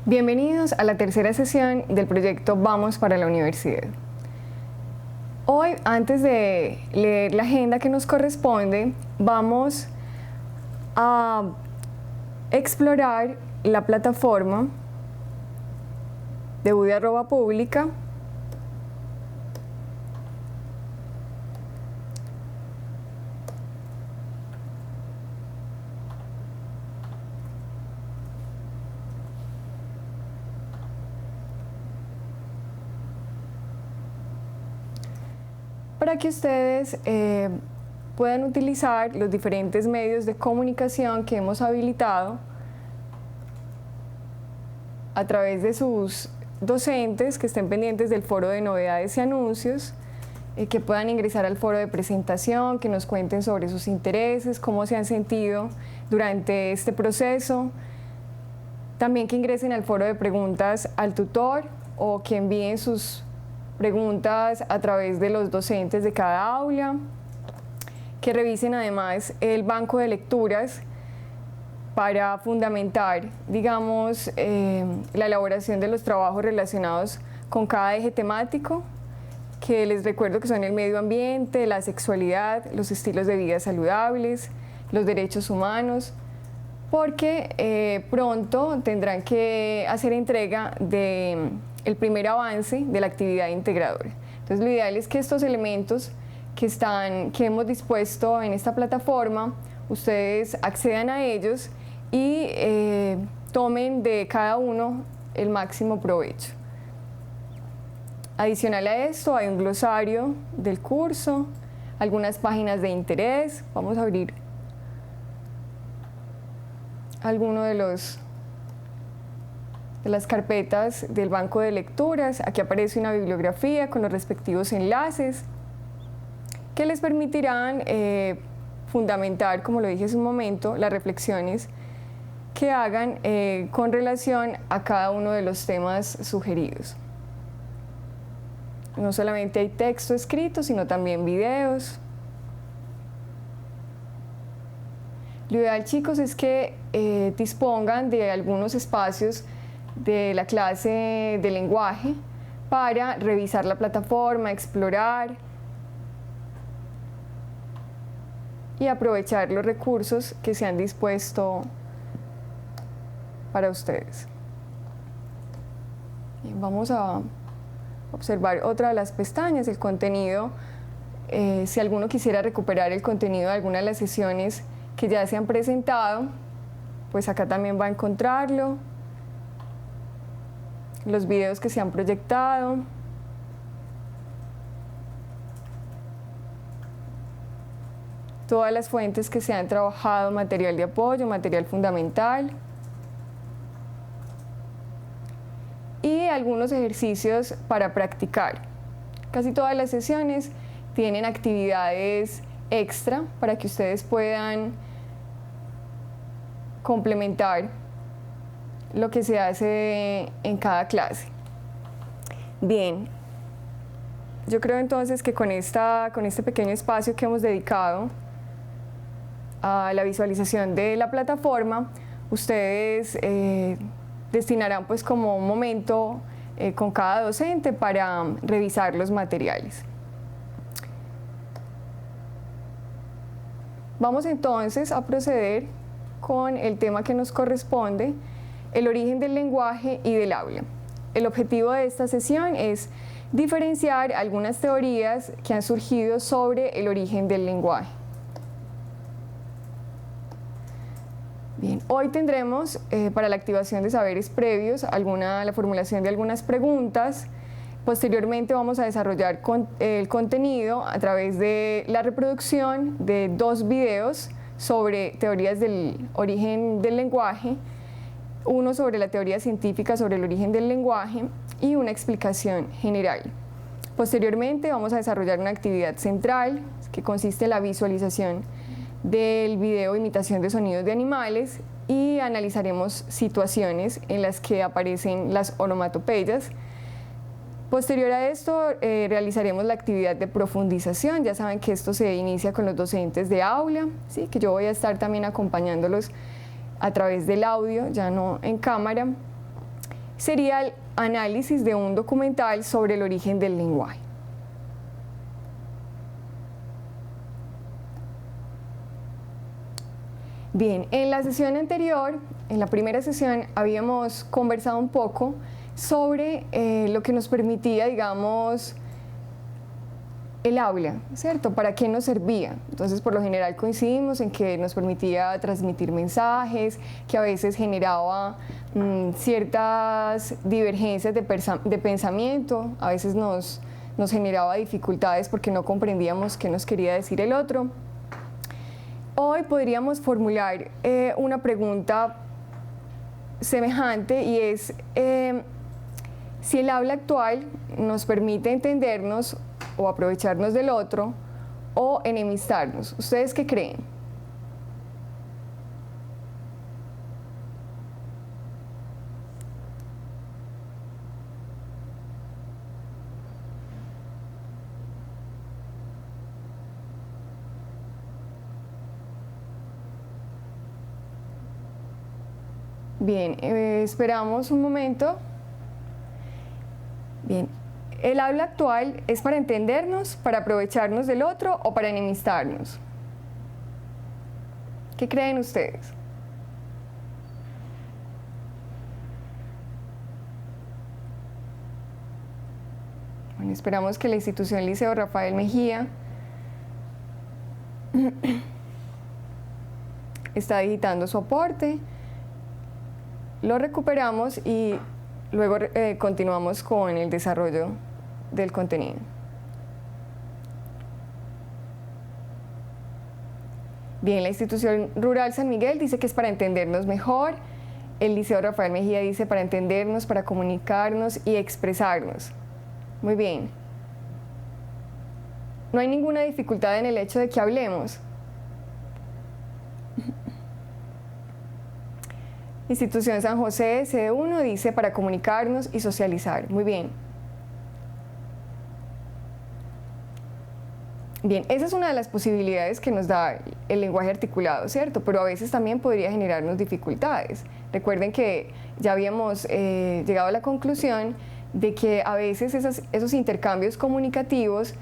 Bienvenidos a la tercera sesión del proyecto Vamos para la Universidad. Hoy, antes de leer la agenda que nos corresponde, vamos a explorar la plataforma de UDI Arroba Pública . Para que ustedes puedan utilizar los diferentes medios de comunicación que hemos habilitado a través de sus docentes que estén pendientes del foro de novedades y anuncios, que puedan ingresar al foro de presentación, que nos cuenten sobre sus intereses, cómo se han sentido durante este proceso. También que ingresen al foro de preguntas al tutor o que envíen sus preguntas a través de los docentes de cada aula, que revisen además el banco de lecturas para fundamentar, digamos, la elaboración de los trabajos relacionados con cada eje temático, que les recuerdo que son el medio ambiente, la sexualidad, los estilos de vida saludables, los derechos humanos, porque pronto tendrán que hacer entrega de el primer avance de la actividad integradora. Entonces, lo ideal es que estos elementos que hemos dispuesto en esta plataforma, ustedes accedan a ellos y tomen de cada uno el máximo provecho. Adicional a esto, hay un glosario del curso, algunas páginas de interés. Vamos a abrir alguno de las carpetas del banco de lecturas. Aquí aparece una bibliografía con los respectivos enlaces que les permitirán fundamentar, como lo dije hace un momento, las reflexiones que hagan con relación a cada uno de los temas sugeridos. No solamente hay texto escrito, sino también videos. Lo ideal, chicos, es que dispongan de algunos espacios de la clase de lenguaje para revisar la plataforma, explorar y aprovechar los recursos que se han dispuesto para ustedes. Bien, vamos a observar otra de las pestañas, el contenido. Si alguno quisiera recuperar el contenido de alguna de las sesiones que ya se han presentado, pues acá también va a encontrarlo. Los videos que se han proyectado. Todas las fuentes que se han trabajado, material de apoyo, material fundamental. Y algunos ejercicios para practicar. Casi todas las sesiones tienen actividades extra para que ustedes puedan complementar lo que se hace en cada clase. Bien, yo creo entonces que con este pequeño espacio que hemos dedicado a la visualización de la plataforma, ustedes destinarán pues como un momento con cada docente para revisar los materiales. Vamos entonces a proceder con el tema que nos corresponde, el origen del lenguaje y del aula. El objetivo de esta sesión es diferenciar algunas teorías que han surgido sobre el origen del lenguaje. Bien, hoy tendremos para la activación de saberes previos la formulación de algunas preguntas. Posteriormente vamos a desarrollar el contenido a través de la reproducción de 2 videos sobre teorías del origen del lenguaje, uno sobre la teoría científica sobre el origen del lenguaje y una explicación general. Posteriormente vamos a desarrollar una actividad central que consiste en la visualización del video imitación de sonidos de animales y analizaremos situaciones en las que aparecen las onomatopeyas. Posterior a esto realizaremos la actividad de profundización. Ya saben que esto se inicia con los docentes de aula, ¿sí? Que yo voy a estar también acompañándolos a través del audio, ya no en cámara. sería el análisis de un documental sobre el origen del lenguaje. Bien, en la sesión anterior, en la primera sesión, habíamos conversado un poco sobre lo que nos permitía, digamos, el habla, ¿cierto? ¿Para qué nos servía? Entonces, por lo general coincidimos en que nos permitía transmitir mensajes, que a veces generaba ciertas divergencias de pensamiento, a veces nos generaba dificultades porque no comprendíamos qué nos quería decir el otro. Hoy podríamos formular una pregunta semejante y es si el habla actual nos permite entendernos o aprovecharnos del otro o enemistarnos. ¿Ustedes qué creen? Bien, esperamos un momento. Bien, ¿el habla actual es para entendernos, para aprovecharnos del otro o para enemistarnos? ¿Qué creen ustedes? Bueno, esperamos que la institución Liceo Rafael Mejía está digitando su aporte. Lo recuperamos y luego continuamos con el desarrollo del contenido. Bien, la institución rural San Miguel dice que es para entendernos mejor. El Liceo Rafael Mejía dice para entendernos, para comunicarnos y expresarnos. Muy bien. No hay ninguna dificultad en el hecho de que hablemos. Institución San José, sede 1, dice para comunicarnos y socializar. Muy bien. Bien, esa es una de las posibilidades que nos da el lenguaje articulado, ¿cierto? Pero a veces también podría generarnos dificultades. Recuerden que ya habíamos llegado a la conclusión de que a veces esos intercambios comunicativos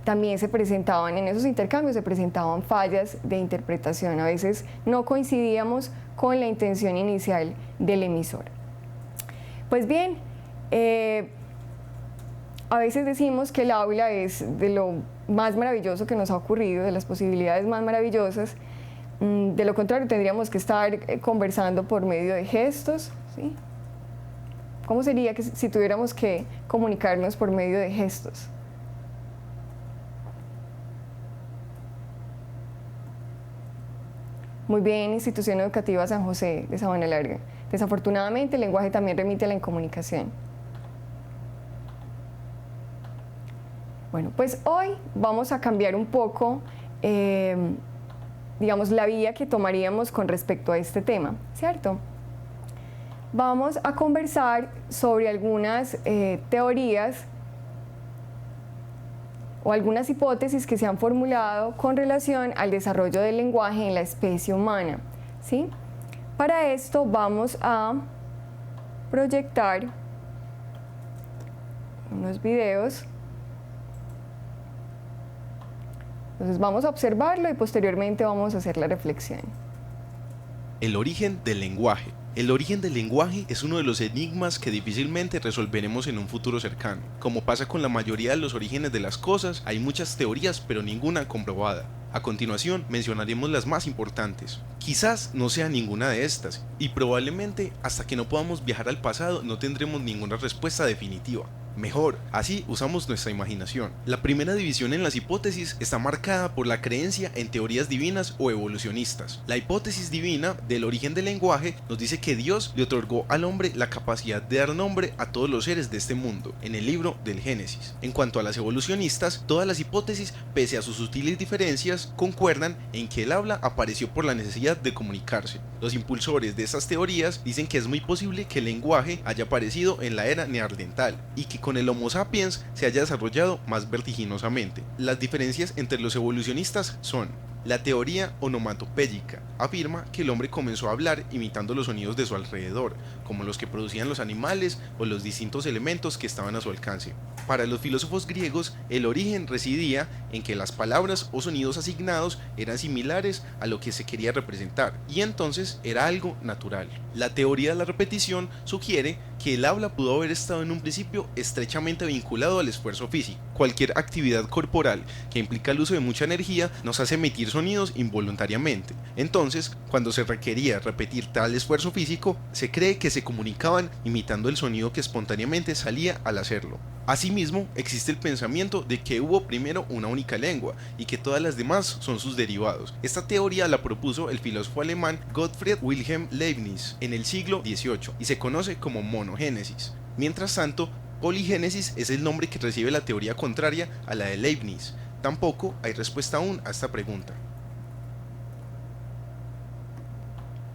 también en esos intercambios se presentaban fallas de interpretación. A veces no coincidíamos con la intención inicial del emisor. Pues bien, a veces decimos que el habla es de lo más maravilloso que nos ha ocurrido, de las posibilidades más maravillosas. De lo contrario, tendríamos que estar conversando por medio de gestos, ¿sí? ¿Cómo sería que si tuviéramos que comunicarnos por medio de gestos? Muy bien, Institución Educativa San José de Sabana Larga. Desafortunadamente, el lenguaje también remite a la incomunicación. Bueno, pues hoy vamos a cambiar un poco, digamos, la vía que tomaríamos con respecto a este tema, ¿cierto? Vamos a conversar sobre algunas teorías o algunas hipótesis que se han formulado con relación al desarrollo del lenguaje en la especie humana, ¿sí? Para esto vamos a proyectar unos videos. Entonces vamos a observarlo y posteriormente vamos a hacer la reflexión. El origen del lenguaje. El origen del lenguaje es uno de los enigmas que difícilmente resolveremos en un futuro cercano. Como pasa con la mayoría de los orígenes de las cosas, hay muchas teorías pero ninguna comprobada. A continuación mencionaremos las más importantes. Quizás no sea ninguna de estas, y probablemente hasta que no podamos viajar al pasado no tendremos ninguna respuesta definitiva. Mejor, así usamos nuestra imaginación. La primera división en las hipótesis está marcada por la creencia en teorías divinas o evolucionistas. La hipótesis divina del origen del lenguaje nos dice que Dios le otorgó al hombre la capacidad de dar nombre a todos los seres de este mundo, en el libro del Génesis. En cuanto a las evolucionistas, todas las hipótesis, pese a sus sutiles diferencias, concuerdan en que el habla apareció por la necesidad de comunicarse. Los impulsores de estas teorías dicen que es muy posible que el lenguaje haya aparecido en la era neandertal y que con el Homo sapiens se haya desarrollado más vertiginosamente. Las diferencias entre los evolucionistas son: La teoría onomatopéyica afirma que el hombre comenzó a hablar imitando los sonidos de su alrededor, como los que producían los animales o los distintos elementos que estaban a su alcance. Para los filósofos griegos, el origen residía en que las palabras o sonidos asignados eran similares a lo que se quería representar, y entonces era algo natural. La teoría de la repetición sugiere que el habla pudo haber estado en un principio estrechamente vinculado al esfuerzo físico. Cualquier actividad corporal que implica el uso de mucha energía nos hace emitir sonidos involuntariamente. Entonces, cuando se requería repetir tal esfuerzo físico, se cree que se comunicaban imitando el sonido que espontáneamente salía al hacerlo. Asimismo, existe el pensamiento de que hubo primero una única lengua y que todas las demás son sus derivados. Esta teoría la propuso el filósofo alemán Gottfried Wilhelm Leibniz en el siglo XVIII y se conoce como monogénesis. Mientras tanto, poligénesis es el nombre que recibe la teoría contraria a la de Leibniz. Tampoco hay respuesta aún a esta pregunta.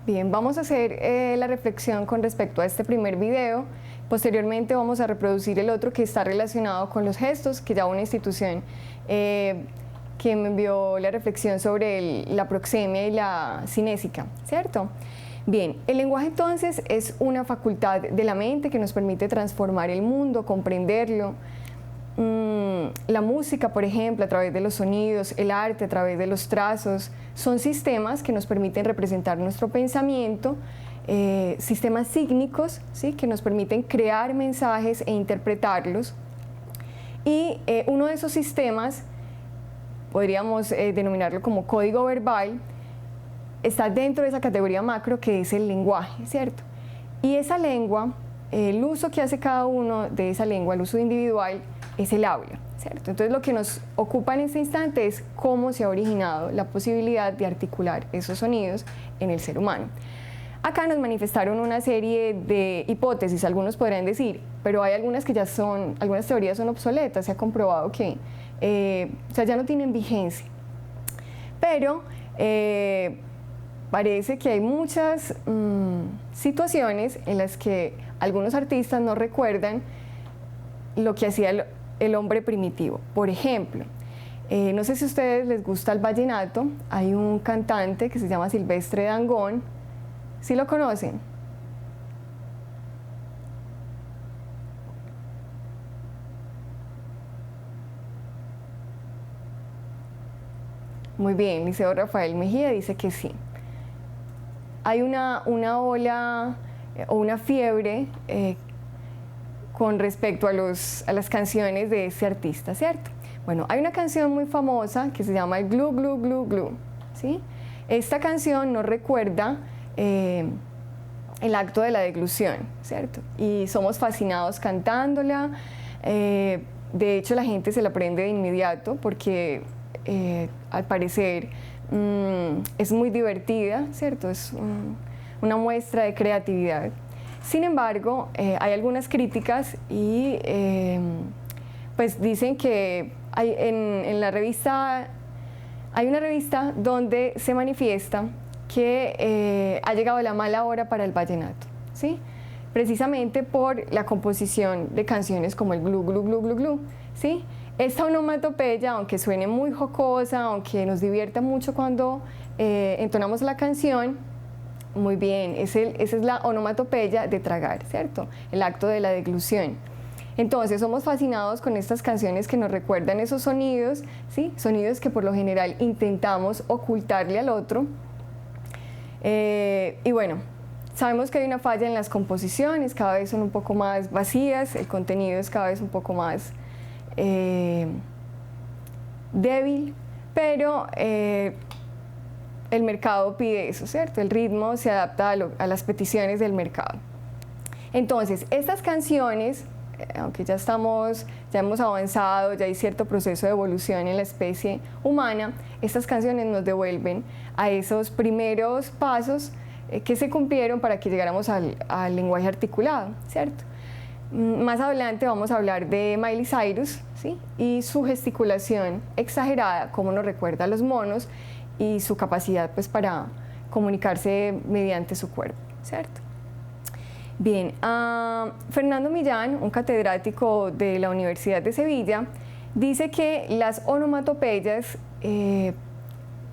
Bien, vamos a hacer la reflexión con respecto a este primer video. Posteriormente vamos a reproducir el otro que está relacionado con los gestos, que ya una institución que me envió la reflexión sobre la proxemia y la cinésica, ¿cierto? Bien, el lenguaje entonces es una facultad de la mente que nos permite transformar el mundo, comprenderlo. La música, por ejemplo, a través de los sonidos, el arte a través de los trazos, son sistemas que nos permiten representar nuestro pensamiento, sistemas sígnicos, ¿sí?, que nos permiten crear mensajes e interpretarlos. Y uno de esos sistemas, podríamos denominarlo como código verbal, está dentro de esa categoría macro que es el lenguaje, ¿cierto? Y esa lengua, el uso que hace cada uno de esa lengua, el uso individual, es el habla, ¿cierto? Entonces lo que nos ocupa en este instante es cómo se ha originado la posibilidad de articular esos sonidos en el ser humano. Acá nos manifestaron una serie de hipótesis, algunos podrían decir, pero hay algunas que ya son, algunas teorías son obsoletas, se ha comprobado que o sea, ya no tienen vigencia. Pero parece que hay muchas situaciones en las que algunos artistas no recuerdan lo que hacía el hombre primitivo. Por ejemplo, no sé si a ustedes les gusta el vallenato, hay un cantante que se llama Silvestre Dangond. ¿Sí lo conocen? Muy bien, Liceo Rafael Mejía dice que sí. Hay una ola o una fiebre con respecto a las canciones de este artista, ¿cierto? Bueno, hay una canción muy famosa que se llama el Glu Glu Glu Glu, ¿sí? Esta canción nos recuerda el acto de la deglución, ¿cierto? Y somos fascinados cantándola. De hecho, la gente se la aprende de inmediato porque al parecer es muy divertida, ¿cierto? Es una muestra de creatividad. Sin embargo, hay algunas críticas y pues dicen que en la revista, hay una revista donde se manifiesta que ha llegado la mala hora para el vallenato, ¿sí? Precisamente por la composición de canciones como el Glu Glu Glu Glu Glu, ¿sí? Esta onomatopeya, aunque suene muy jocosa, aunque nos divierta mucho cuando entonamos la canción, muy bien, esa es la onomatopeya de tragar, ¿cierto? El acto de la deglución. Entonces somos fascinados con estas canciones que nos recuerdan esos sonidos, ¿sí? Sonidos que por lo general intentamos ocultarle al otro. Y bueno, sabemos que hay una falla en las composiciones, cada vez son un poco más vacías, el contenido es cada vez un poco más débil, pero el mercado pide eso, ¿cierto? El ritmo se adapta a las peticiones del mercado. Entonces, estas canciones, aunque ya hemos avanzado, ya hay cierto proceso de evolución en la especie humana, estas canciones nos devuelven a esos primeros pasos que se cumplieron para que llegáramos al lenguaje articulado, ¿cierto? Más adelante vamos a hablar de Miley Cyrus, ¿sí? Y su gesticulación exagerada, cómo nos recuerda a los monos, y su capacidad pues para comunicarse mediante su cuerpo, ¿cierto? Bien, Fernando Millán, un catedrático de la Universidad de Sevilla, dice que las onomatopeyas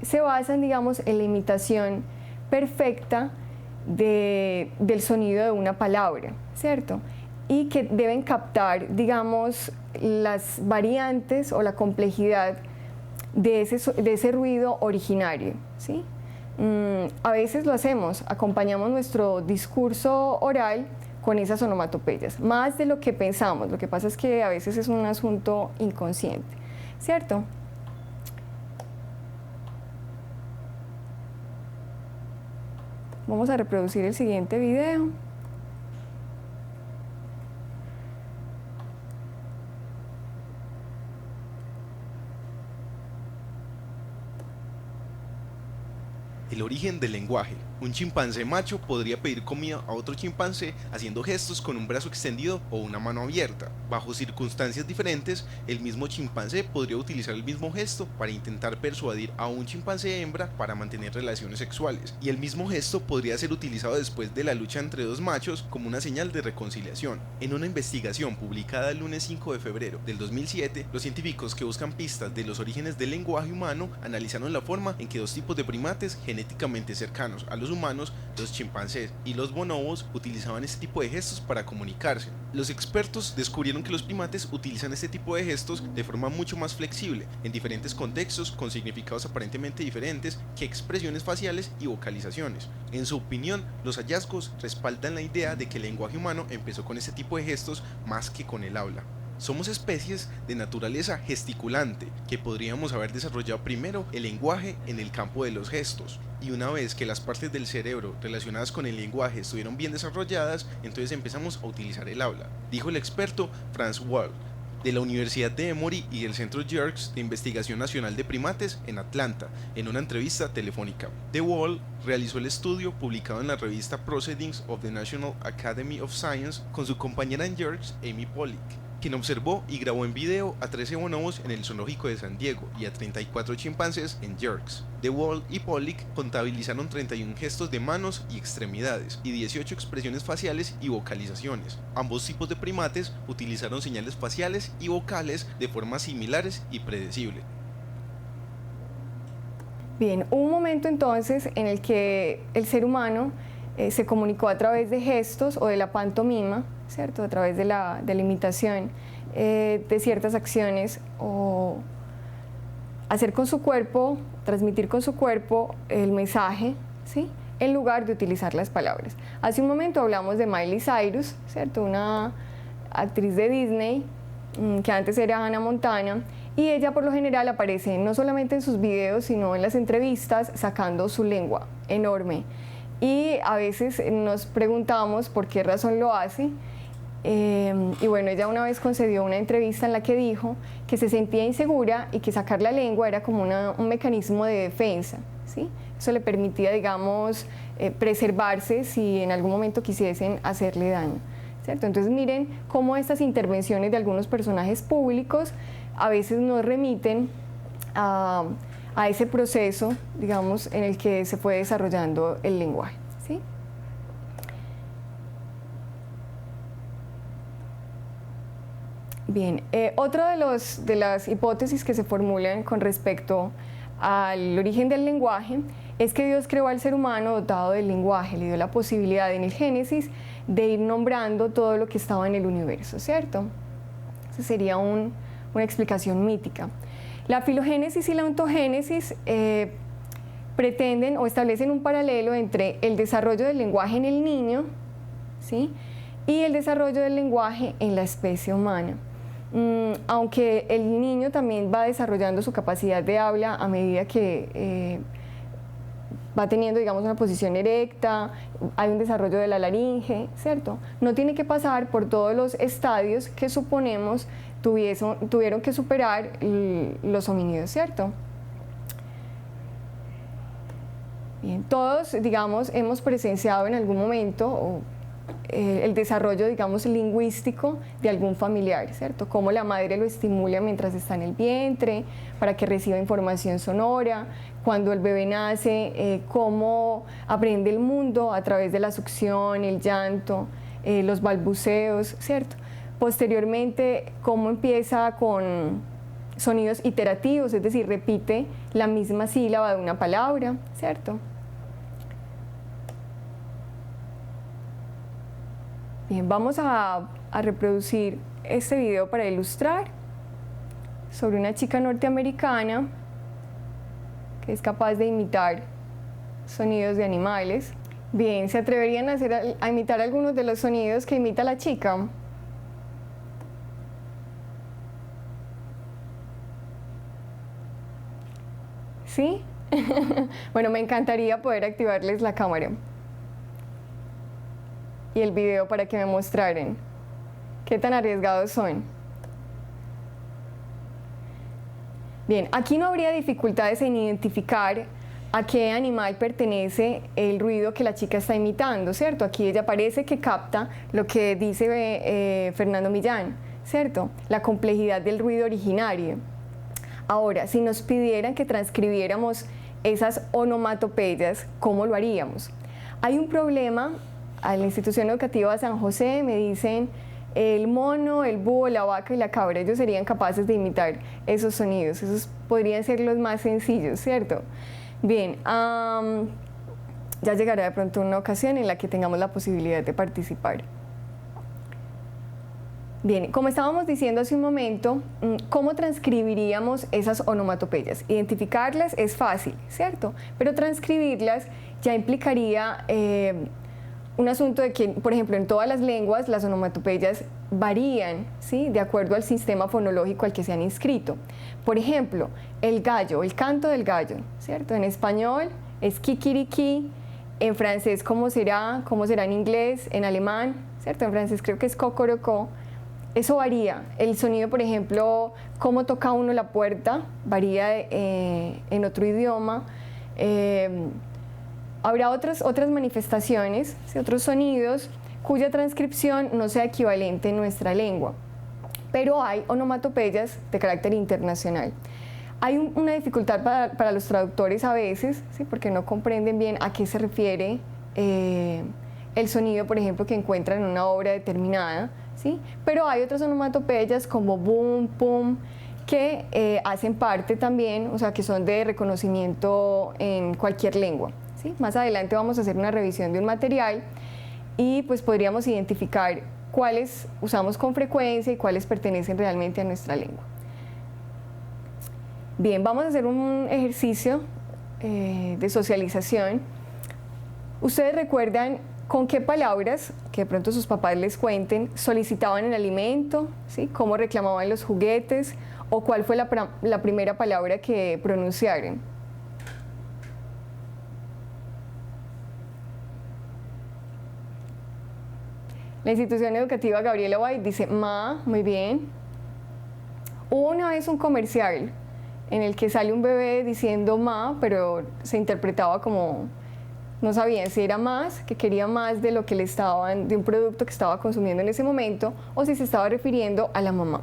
se basan, digamos, en la imitación perfecta del sonido de una palabra, ¿cierto? Y que deben captar, digamos, las variantes o la complejidad de ese ruido originario, ¿sí? A veces lo hacemos, acompañamos nuestro discurso oral con esas onomatopeyas, más de lo que pensamos. Lo que pasa es que a veces es un asunto inconsciente, ¿cierto? Vamos a reproducir el siguiente video. El origen del lenguaje. Un chimpancé macho podría pedir comida a otro chimpancé haciendo gestos con un brazo extendido o una mano abierta. Bajo circunstancias diferentes, el mismo chimpancé podría utilizar el mismo gesto para intentar persuadir a un chimpancé hembra para mantener relaciones sexuales, y el mismo gesto podría ser utilizado después de la lucha entre dos machos como una señal de reconciliación. En una investigación publicada el lunes 5 de febrero del 2007, los científicos que buscan pistas de los orígenes del lenguaje humano analizaron la forma en que dos tipos de primates genéticamente cercanos a los humanos, los chimpancés y los bonobos, utilizaban este tipo de gestos para comunicarse. Los expertos descubrieron que los primates utilizan este tipo de gestos de forma mucho más flexible, en diferentes contextos con significados aparentemente diferentes que expresiones faciales y vocalizaciones. En su opinión, los hallazgos respaldan la idea de que el lenguaje humano empezó con este tipo de gestos más que con el habla. Somos especies de naturaleza gesticulante, que podríamos haber desarrollado primero el lenguaje en el campo de los gestos, y una vez que las partes del cerebro relacionadas con el lenguaje estuvieron bien desarrolladas, entonces empezamos a utilizar el habla, dijo el experto Franz Wald, de la Universidad de Emory y del Centro Yerkes de Investigación Nacional de Primates en Atlanta, en una entrevista telefónica. De Wald realizó el estudio publicado en la revista Proceedings of the National Academy of Science con su compañera en Yerkes, Amy Pollack, quien observó y grabó en video a 13 bonobos en el zoológico de San Diego y a 34 chimpancés en Yerkes. De Wald y Pollack contabilizaron 31 gestos de manos y extremidades y 18 expresiones faciales y vocalizaciones. Ambos tipos de primates utilizaron señales faciales y vocales de formas similares y predecibles. Bien, hubo un momento entonces en el que el ser humano se comunicó a través de gestos o de la pantomima, ¿cierto? A través de la imitación de ciertas acciones, o hacer con su cuerpo, transmitir con su cuerpo el mensaje, ¿sí? En lugar de utilizar las palabras. Hace un momento hablamos de Miley Cyrus, ¿cierto? Una actriz de Disney que antes era Hannah Montana, y ella por lo general aparece no solamente en sus videos, sino en las entrevistas sacando su lengua enorme. Y a veces nos preguntamos por qué razón lo hace. Y bueno, ella una vez concedió una entrevista en la que dijo que se sentía insegura y que sacar la lengua era como un mecanismo de defensa, ¿sí? Eso le permitía, digamos, preservarse si en algún momento quisiesen hacerle daño, ¿cierto? Entonces miren cómo estas intervenciones de algunos personajes públicos a veces nos remiten a ese proceso, digamos, en el que se fue desarrollando el lenguaje, ¿sí? Bien, otra de las hipótesis que se formulan con respecto al origen del lenguaje es que Dios creó al ser humano dotado del lenguaje, le dio la posibilidad en el Génesis de ir nombrando todo lo que estaba en el universo, ¿cierto? Esa sería una explicación mítica. La filogénesis y la ontogénesis pretenden o establecen un paralelo entre el desarrollo del lenguaje en el niño, ¿sí? Y el desarrollo del lenguaje en la especie humana. Aunque el niño también va desarrollando su capacidad de habla a medida que va teniendo, digamos, una posición erecta, hay un desarrollo de la laringe, ¿cierto? No tiene que pasar por todos los estadios que suponemos tuvieron que superar los homínidos, ¿cierto? Bien, todos, digamos, hemos presenciado en algún momento el desarrollo, digamos, lingüístico de algún familiar, ¿cierto? Cómo la madre lo estimula mientras está en el vientre para que reciba información sonora, cuando el bebé nace, cómo aprende el mundo a través de la succión, el llanto, los balbuceos, ¿cierto? Posteriormente, cómo empieza con sonidos iterativos, es decir, repite la misma sílaba de una palabra, ¿cierto? Bien, vamos a reproducir este video para ilustrar sobre una chica norteamericana que es capaz de imitar sonidos de animales. Bien, ¿se atreverían a imitar algunos de los sonidos que imita la chica? ¿Sí? Bueno, me encantaría poder activarles la cámara y el video para que me mostraran qué tan arriesgados son. Bien, aquí no habría dificultades en identificar a qué animal pertenece el ruido que la chica está imitando, ¿cierto? Aquí ella parece que capta lo que dice Fernando Millán, ¿cierto? La complejidad del ruido originario. Ahora, si nos pidieran que transcribiéramos esas onomatopeyas, ¿cómo lo haríamos? Hay un problema. A la institución educativa San José me dicen el mono, el búho, la vaca y la cabra. Ellos serían capaces de imitar esos sonidos. Esos podrían ser los más sencillos, ¿cierto? Bien, ya llegará de pronto una ocasión en la que tengamos la posibilidad de participar. Bien, como estábamos diciendo hace un momento, ¿cómo transcribiríamos esas onomatopeyas? Identificarlas es fácil, ¿cierto? Pero transcribirlas ya implicaría un asunto de que, por ejemplo, en todas las lenguas las onomatopeyas varían, ¿sí?, de acuerdo al sistema fonológico al que se han inscrito. Por ejemplo, el gallo, el canto del gallo, ¿cierto? En español es kikiriki, en francés ¿cómo será en inglés, en alemán, ¿cierto? En francés creo que es cocorocó. Eso varía. El sonido, por ejemplo, cómo toca uno la puerta, varía en otro idioma. Habrá otras manifestaciones, otros sonidos cuya transcripción no sea equivalente en nuestra lengua, pero hay onomatopeyas de carácter internacional. Hay una dificultad para los traductores a veces, ¿sí?, porque no comprenden bien a qué se refiere el sonido, por ejemplo, que encuentran en una obra determinada, ¿sí? Pero hay otras onomatopeyas como boom, pum, que hacen parte también, o sea, que son de reconocimiento en cualquier lengua. ¿Sí? Más adelante vamos a hacer una revisión de un material y pues podríamos identificar cuáles usamos con frecuencia y cuáles pertenecen realmente a nuestra lengua. Bien, vamos a hacer un ejercicio de socialización. ¿Ustedes recuerdan con qué palabras, que de pronto sus papás les cuenten, solicitaban el alimento? ¿Sí? ¿Cómo reclamaban los juguetes? ¿O cuál fue la primera palabra que pronunciaron? La institución educativa Gabriela White dice ma, muy bien. Hubo una vez un comercial en el que sale un bebé diciendo ma, pero se interpretaba como, no sabían si era más, que quería más de lo que le estaban, de un producto que estaba consumiendo en ese momento, o si se estaba refiriendo a la mamá.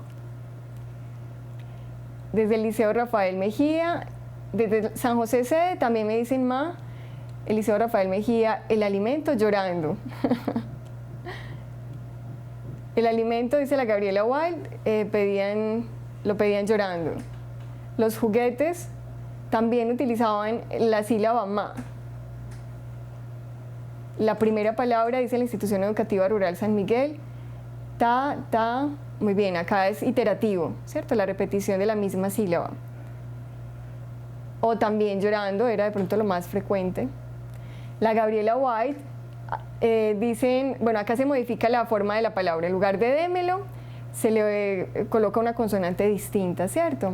Desde el Liceo Rafael Mejía, desde San José Sede también me dicen ma, el Liceo Rafael Mejía, el alimento llorando. El alimento, dice la Gabriela White, lo pedían llorando. Los juguetes también utilizaban la sílaba ma. La primera palabra, dice la Institución Educativa Rural San Miguel, ta, muy bien, acá es iterativo, ¿cierto? La repetición de la misma sílaba. O también llorando, era de pronto lo más frecuente. La Gabriela White, dicen, bueno, acá se modifica la forma de la palabra. En lugar de démelo, se le coloca una consonante distinta, ¿cierto?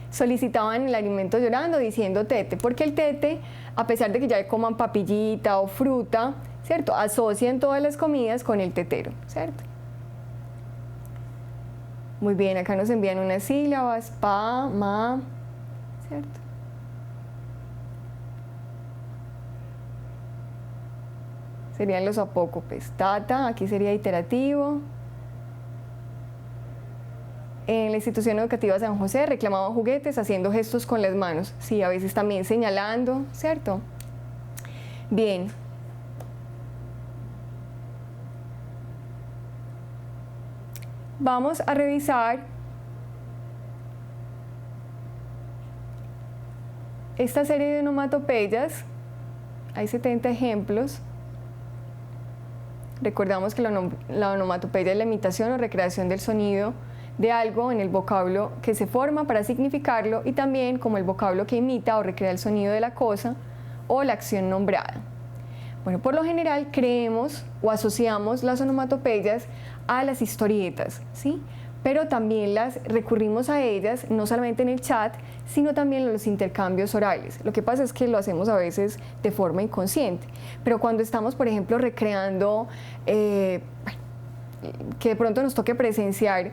Solicitaban el alimento llorando diciendo tete, porque el tete, a pesar de que ya coman papillita o fruta, ¿cierto?, asocian todas las comidas con el tetero, ¿cierto? Muy bien, acá nos envían unas sílabas, pa, ma, ¿cierto? Serían los apócopes. Tata, aquí sería iterativo. En la institución educativa San José reclamaban juguetes haciendo gestos con las manos. Sí, a veces también señalando, ¿cierto? Bien. Vamos a revisar esta serie de onomatopeyas, hay 70 ejemplos. Recordamos que la onomatopeya es la imitación o recreación del sonido de algo en el vocablo que se forma para significarlo y también como el vocablo que imita o recrea el sonido de la cosa o la acción nombrada. Bueno, por lo general creemos o asociamos las onomatopeyas a las historietas, ¿sí? Pero también recurrimos a ellas no solamente en el chat, sino también en los intercambios orales. Lo que pasa es que lo hacemos a veces de forma inconsciente, pero cuando estamos, por ejemplo, recreando, que de pronto nos toque presenciar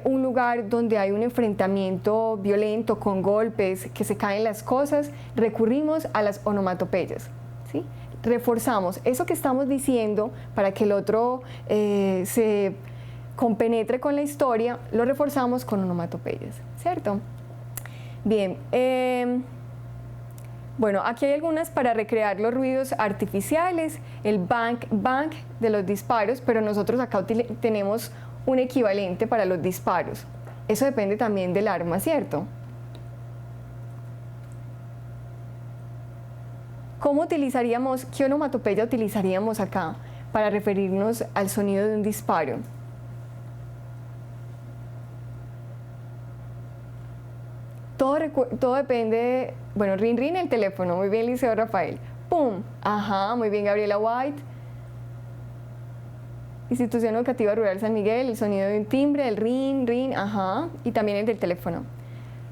un lugar donde hay un enfrentamiento violento con golpes, que se caen las cosas, recurrimos a las onomatopeyas, ¿sí? Reforzamos eso que estamos diciendo para que el otro se compenetre con la historia, lo reforzamos con onomatopeyas, ¿cierto? Bien, bueno, aquí hay algunas para recrear los ruidos artificiales, el bang, bang de los disparos, pero nosotros acá tenemos un equivalente para los disparos. Eso depende también del arma, ¿cierto? ¿Cómo utilizaríamos, qué onomatopeya utilizaríamos acá para referirnos al sonido de un disparo? Todo depende, bueno, rin rin el teléfono, muy bien Liceo Rafael, pum, ajá, muy bien Gabriela White. Institución Educativa Rural San Miguel, el sonido de un timbre, el rin, rin, ajá, y también el del teléfono.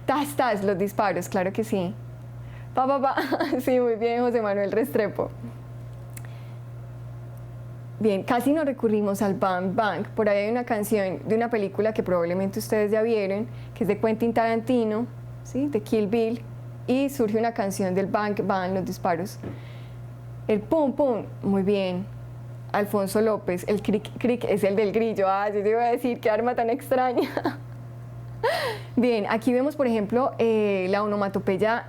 Tas, tas, los disparos, claro que sí. Pa, pa, pa, sí, muy bien José Manuel Restrepo. Bien, casi no recurrimos al bang, bang. Por ahí hay una canción de una película que probablemente ustedes ya vieron, que es de Quentin Tarantino, ¿sí? De Kill Bill, y surge una canción del bang, bang, los disparos. El pum, pum, muy bien. Alfonso López, el cric, cric es el del grillo. Ah, yo te iba a decir, qué arma tan extraña. Bien, aquí vemos, por ejemplo, la onomatopeya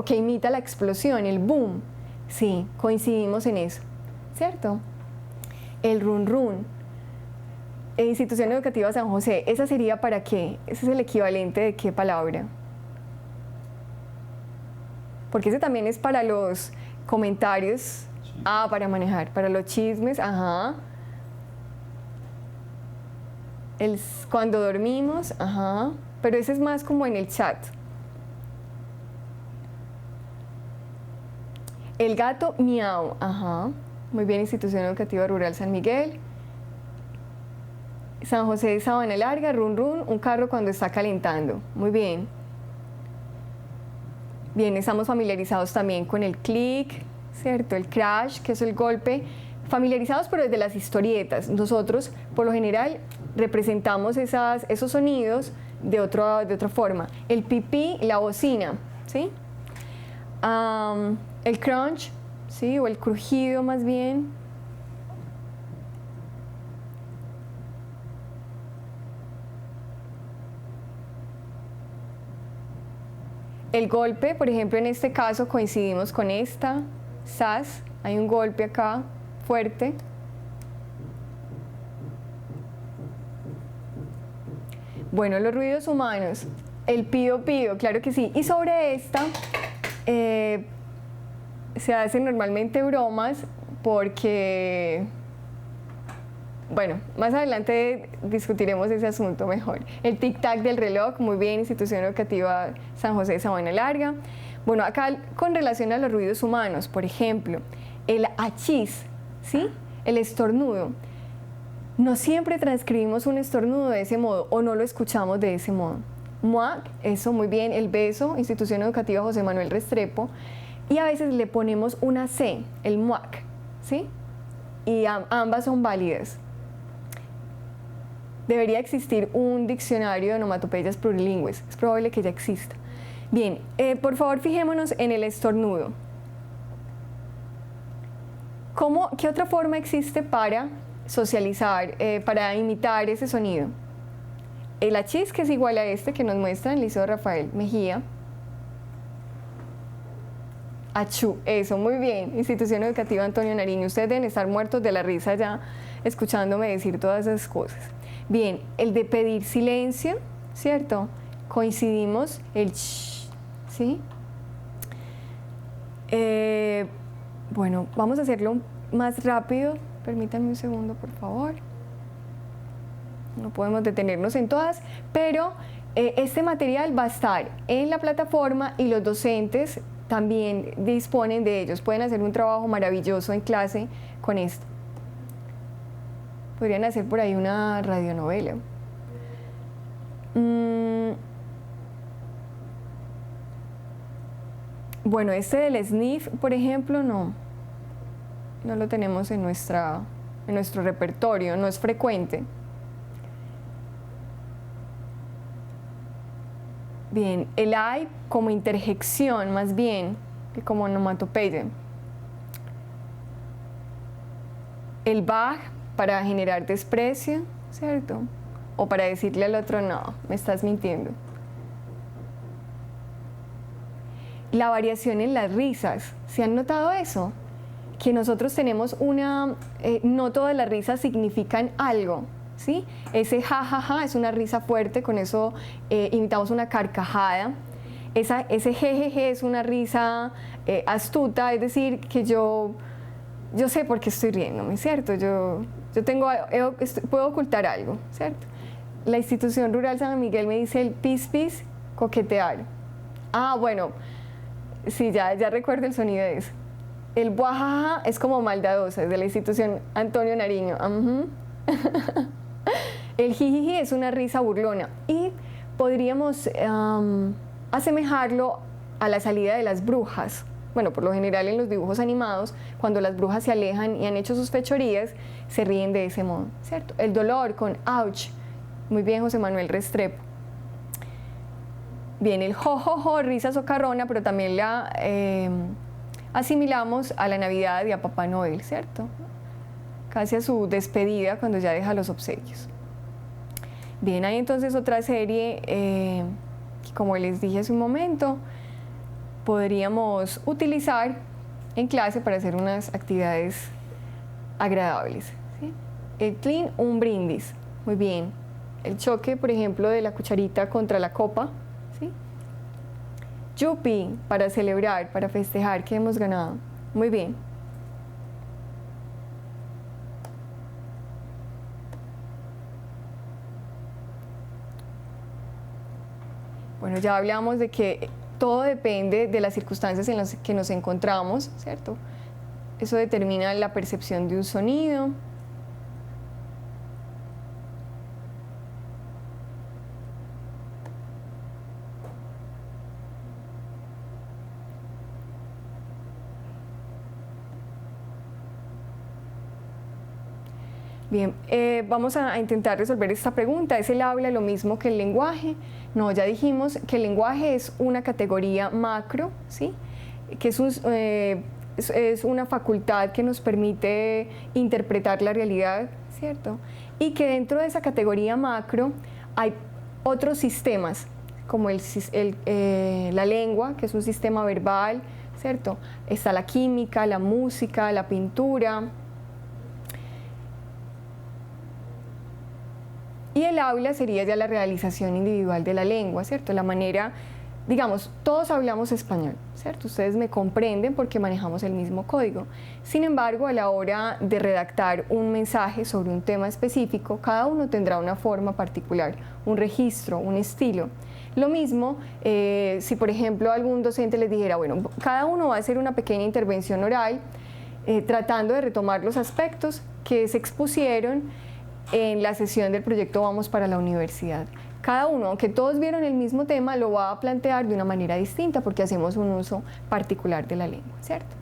que imita la explosión, el boom. Sí, coincidimos en eso, ¿cierto? El run run. Institución Educativa San José, ¿esa sería para qué? ¿Ese es el equivalente de qué palabra? Porque ese también es para los comentarios. Sí. Ah, para manejar, para los chismes, ajá. Cuando dormimos, ajá. Pero ese es más como en el chat. El gato miau, ajá. Muy bien, Institución Educativa Rural San Miguel. San José de Sabana Larga, run run, un carro cuando está calentando. Muy bien. Bien, estamos familiarizados también con el clic, ¿cierto? El crash, que es el golpe. Familiarizados pero desde las historietas. Nosotros, por lo general, representamos esos sonidos de otra forma. El pipí, la bocina, ¿sí? El crunch, ¿sí? O el crujido más bien. El golpe, por ejemplo, en este caso coincidimos con esta, sas, hay un golpe acá fuerte. Bueno, los ruidos humanos, el pío pío, claro que sí. Y sobre esta se hacen normalmente bromas porque, bueno, más adelante discutiremos ese asunto mejor. El tic-tac del reloj, muy bien, Institución Educativa San José de Sabana Larga. Bueno, acá con relación a los ruidos humanos, por ejemplo, el achis, ¿sí? El estornudo. No siempre transcribimos un estornudo de ese modo o no lo escuchamos de ese modo. Muac, eso muy bien, el beso, Institución Educativa José Manuel Restrepo. Y a veces le ponemos una C, el muac, ¿sí? Y ambas son válidas. Debería existir un diccionario de onomatopeyas plurilingües. Es probable que ya exista. Bien, por favor fijémonos en el estornudo. ¿Qué otra forma existe para socializar, para imitar ese sonido? El achis, que es igual a este que nos muestra el Liceo Rafael Mejía. Achú, eso, muy bien. Institución Educativa Antonio Nariño. Ustedes deben estar muertos de la risa ya escuchándome decir todas esas cosas. Bien, el de pedir silencio, ¿cierto? Coincidimos, el ch, ¿sí? Bueno, vamos a hacerlo más rápido. Permítanme un segundo, por favor. No podemos detenernos en todas, pero este material va a estar en la plataforma y los docentes también disponen de ellos. Pueden hacer un trabajo maravilloso en clase con esto. Podrían hacer por ahí una radionovela. Bueno, este del sniff, por ejemplo, no lo tenemos en nuestro repertorio, no es frecuente. Bien, el ay como interjección más bien que como onomatopeya. El baj para generar desprecio, ¿cierto? O para decirle al otro, no, me estás mintiendo. La variación en las risas, ¿se han notado eso? Que nosotros tenemos no todas las risas significan algo, ¿sí? Ese ja es una risa fuerte, con eso imitamos una carcajada. Ese jejeje es una risa astuta, es decir, que yo sé por qué estoy riéndome, ¿cierto? Yo puedo ocultar algo, ¿cierto? La institución rural San Miguel me dice el pis, coquetear. Ah, bueno, sí, ya recuerdo el sonido de eso. El buajaja es como maldadosa, es de la institución Antonio Nariño. El jijiji es una risa burlona y podríamos asemejarlo a la salida de las brujas. Bueno, por lo general en los dibujos animados, cuando las brujas se alejan y han hecho sus fechorías, se ríen de ese modo, ¿cierto? El dolor con ouch, muy bien José Manuel Restrepo. Bien, el jojojo, risa socarrona, pero también la asimilamos a la Navidad y a Papá Noel, ¿cierto? Casi a su despedida cuando ya deja los obsequios. Bien, hay entonces otra serie que, como les dije hace un momento, podríamos utilizar en clase para hacer unas actividades agradables, ¿sí? El clean, un brindis, muy bien. El choque, por ejemplo, de la cucharita contra la copa, ¿sí? Yupi, para celebrar, para festejar que hemos ganado, muy bien. Bueno, ya hablamos de que todo depende de las circunstancias en las que nos encontramos, ¿cierto? Eso determina la percepción de un sonido. Bien, vamos a intentar resolver esta pregunta. ¿Es el habla lo mismo que el lenguaje? No, ya dijimos que el lenguaje es una categoría macro, ¿sí? Que es una facultad que nos permite interpretar la realidad, ¿cierto? Y que dentro de esa categoría macro hay otros sistemas, como la lengua, que es un sistema verbal, ¿cierto? Está la química, la música, la pintura. Y el habla sería ya la realización individual de la lengua, ¿cierto? La manera, digamos, todos hablamos español, ¿cierto? Ustedes me comprenden porque manejamos el mismo código. Sin embargo, a la hora de redactar un mensaje sobre un tema específico, cada uno tendrá una forma particular, un registro, un estilo. Lo mismo, si por ejemplo algún docente les dijera, bueno, cada uno va a hacer una pequeña intervención oral, tratando de retomar los aspectos que se expusieron en la sesión del proyecto Vamos para la Universidad. Cada uno, aunque todos vieron el mismo tema, lo va a plantear de una manera distinta porque hacemos un uso particular de la lengua, ¿cierto?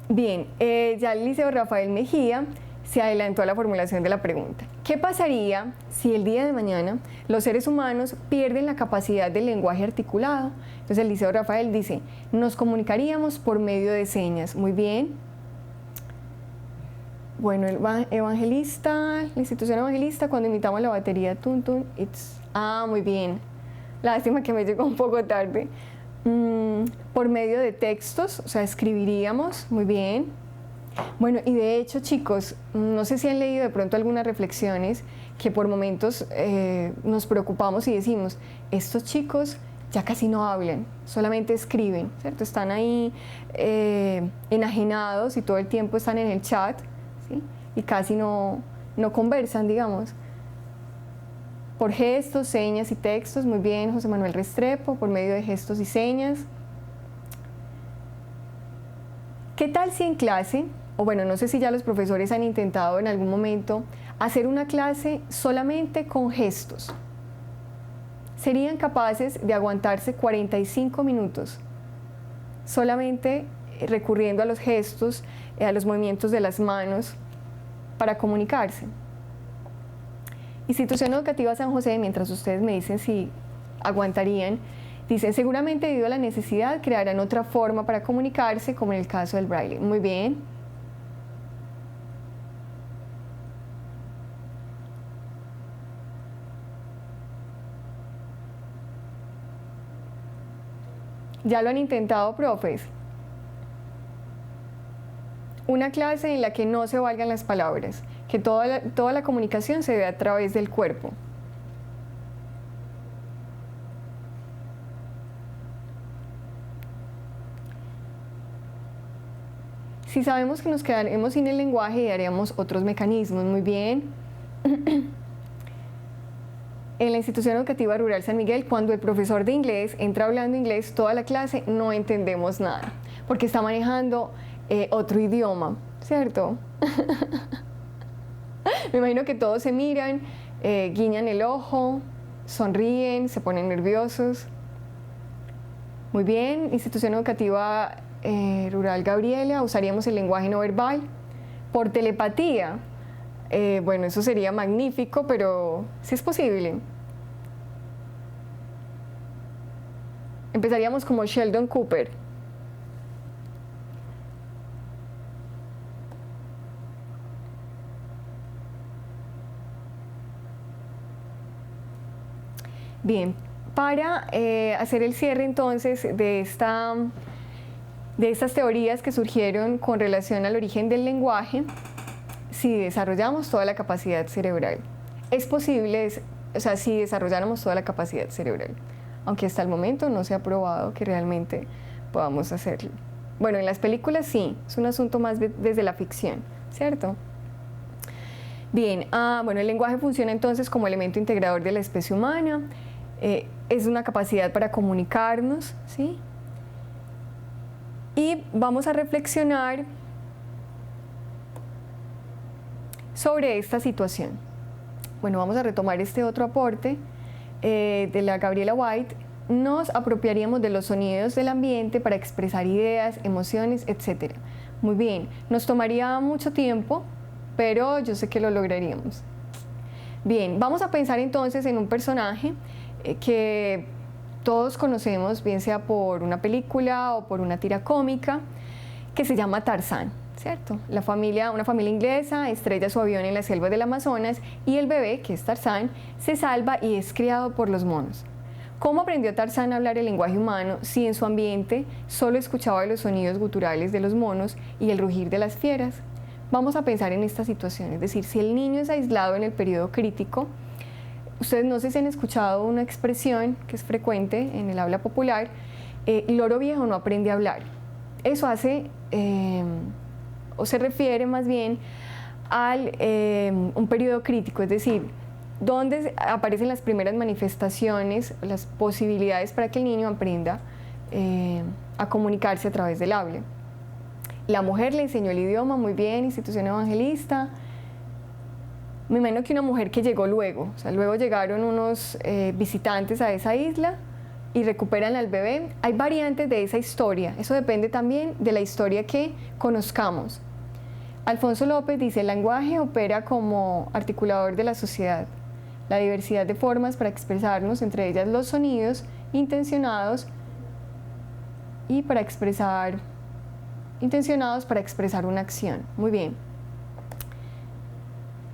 Bien, ya el Liceo Rafael Mejía se adelantó a la formulación de la pregunta. ¿Qué pasaría si el día de mañana los seres humanos pierden la capacidad del lenguaje articulado? Entonces el Liceo Rafael dice, nos comunicaríamos por medio de señas. Muy bien. Bueno, el evangelista, la institución evangelista, cuando imitamos la batería, tun, tun, it's. Ah, muy bien. Lástima que me llegó un poco tarde. Por medio de textos, o sea, escribiríamos, muy bien. Bueno, y de hecho, chicos, no sé si han leído de pronto algunas reflexiones que por momentos nos preocupamos y decimos, estos chicos ya casi no hablan, solamente escriben, ¿cierto? Están ahí enajenados y todo el tiempo están en el chat, ¿sí? Y casi no conversan, digamos. Por gestos, señas y textos, muy bien, José Manuel Restrepo, por medio de gestos y señas. ¿Qué tal si en clase, o bueno, no sé si ya los profesores han intentado en algún momento, hacer una clase solamente con gestos? Serían capaces de aguantarse 45 minutos solamente recurriendo a los gestos, a los movimientos de las manos para comunicarse. Institución Educativa San José, mientras ustedes me dicen si aguantarían, dicen seguramente debido a la necesidad crearán otra forma para comunicarse, como en el caso del braille. Muy bien. ¿Ya lo han intentado, profes? Una clase en la que no se valgan las palabras, que toda la comunicación se dé a través del cuerpo. Si sabemos que nos quedaremos sin el lenguaje y haríamos otros mecanismos, muy bien. En la Institución Educativa Rural San Miguel, cuando el profesor de inglés entra hablando inglés toda la clase, no entendemos nada, porque está manejando otro idioma, ¿cierto? Me imagino que todos se miran, guiñan el ojo, sonríen, se ponen nerviosos. Muy bien, Institución Educativa Rural Gabriela, usaríamos el lenguaje no verbal. Por telepatía, bueno, eso sería magnífico, pero sí es posible. Empezaríamos como Sheldon Cooper. Bien, para hacer el cierre entonces de estas teorías que surgieron con relación al origen del lenguaje, si desarrollamos toda la capacidad cerebral. Es posible, o sea, si desarrolláramos toda la capacidad cerebral, aunque hasta el momento no se ha probado que realmente podamos hacerlo. Bueno, en las películas sí, es un asunto más desde la ficción, ¿cierto? Bien, bueno, el lenguaje funciona entonces como elemento integrador de la especie humana, es una capacidad para comunicarnos, ¿sí? Y vamos a reflexionar sobre esta situación. Bueno, vamos a retomar este otro aporte de la Gabriela White. Nos apropiaríamos de los sonidos del ambiente para expresar ideas, emociones, etc. Muy bien, nos tomaría mucho tiempo, pero yo sé que lo lograríamos. Bien, vamos a pensar entonces en un personaje que todos conocemos, bien sea por una película o por una tira cómica, que se llama Tarzán, ¿cierto? Una familia inglesa estrella su avión en las selvas del Amazonas y el bebé, que es Tarzán, se salva y es criado por los monos. ¿Cómo aprendió Tarzán a hablar el lenguaje humano si en su ambiente solo escuchaba los sonidos guturales de los monos y el rugir de las fieras? Vamos a pensar en esta situación, es decir, si el niño es aislado en el periodo crítico, ustedes no sé si han escuchado una expresión que es frecuente en el habla popular, loro viejo no aprende a hablar. Eso hace, o se refiere más bien a un periodo crítico, es decir, donde aparecen las primeras manifestaciones, las posibilidades para que el niño aprenda a comunicarse a través del habla. La mujer le enseñó el idioma, muy bien, institución evangelista. Me imagino que una mujer que llegó luego, o sea, luego llegaron unos visitantes a esa isla y recuperan al bebé. Hay variantes de esa historia, eso depende también de la historia que conozcamos. Alfonso López dice, el lenguaje opera como articulador de la sociedad. La diversidad de formas para expresarnos, entre ellas los sonidos intencionados para expresar una acción. Muy bien.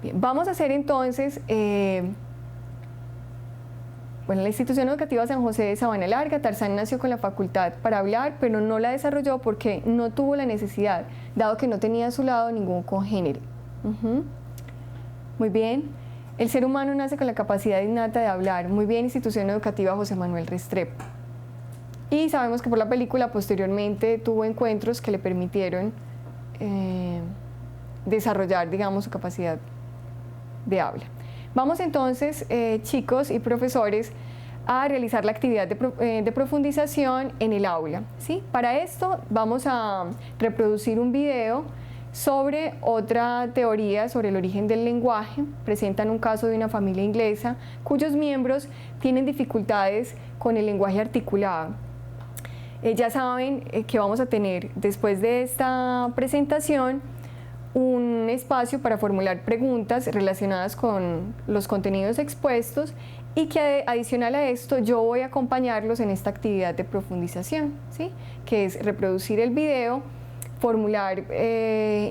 Bien, vamos a hacer entonces, bueno, la Institución Educativa San José de Sabana Larga, Tarzán nació con la facultad para hablar, pero no la desarrolló porque no tuvo la necesidad, dado que no tenía a su lado ningún congénere. Muy bien. El ser humano nace con la capacidad innata de hablar. Muy bien, Institución Educativa José Manuel Restrepo. Y sabemos que por la película posteriormente tuvo encuentros que le permitieron desarrollar, digamos, su capacidad de habla. Vamos entonces, chicos y profesores, a realizar la actividad de profundización en el aula, ¿sí? Para esto vamos a reproducir un video sobre otra teoría sobre el origen del lenguaje. Presentan un caso de una familia inglesa cuyos miembros tienen dificultades con el lenguaje articulado. Ya saben que vamos a tener después de esta presentación un espacio para formular preguntas relacionadas con los contenidos expuestos y que adicional a esto yo voy a acompañarlos en esta actividad de profundización, ¿sí? Que es reproducir el video, formular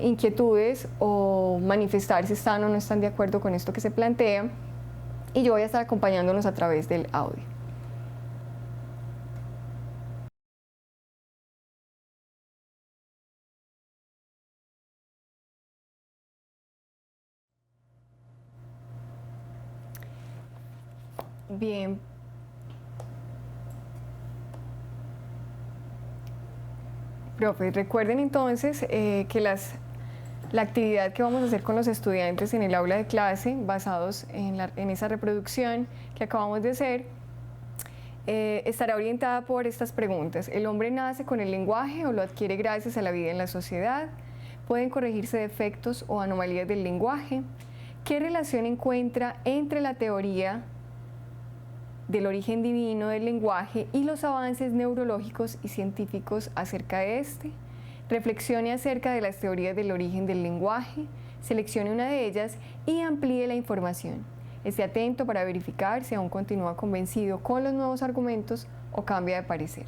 inquietudes o manifestar si están o no están de acuerdo con esto que se plantea, y yo voy a estar acompañándonos a través del audio. Bien. Profe, recuerden entonces que la actividad que vamos a hacer con los estudiantes en el aula de clase, basados en esa reproducción que acabamos de hacer, estará orientada por estas preguntas. ¿El hombre nace con el lenguaje o lo adquiere gracias a la vida en la sociedad? ¿Pueden corregirse defectos o anomalías del lenguaje? ¿Qué relación encuentra entre la teoría del origen divino del lenguaje y los avances neurológicos y científicos acerca de este? Reflexione acerca de las teorías del origen del lenguaje, seleccione una de ellas y amplíe la información. Esté atento para verificar si aún continúa convencido con los nuevos argumentos o cambia de parecer.